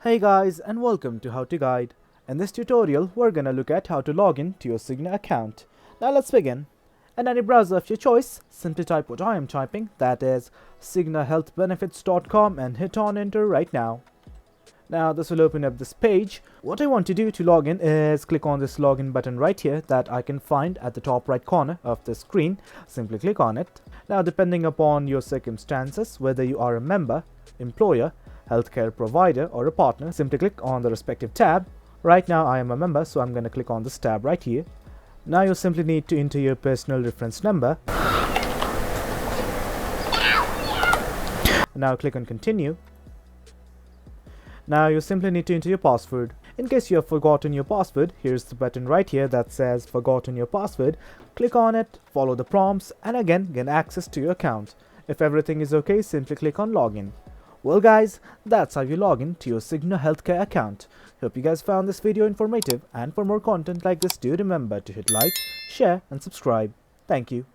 Hey guys, and welcome to How to Guide. In this tutorial, we're gonna look at how to log in to your Cigna account. Now let's begin. In any browser of your choice, simply type what I am typing, that is cignahealthbenefits.com, and hit on enter right now. Now this will open up this page. What I want to do to log in is click on this login button right here that I can find at the top right corner of the screen. Simply click on it. Now depending upon your circumstances, whether you are a member, employer, healthcare provider or a partner, simply click on the respective tab. Right now I am a member, so I'm going to click on this tab right here. Now you simply need to enter your personal reference number. Now click on continue. Now you simply need to enter your password. In case you have forgotten your password, here's the button right here that says forgotten your password. Click on it, follow the prompts, and again gain access to your account. If everything is okay, simply click on login. Well guys, that's how you log in to your Cigna healthcare account. Hope you guys found this video informative, and for more content like this, do remember to hit like, share and subscribe. Thank you.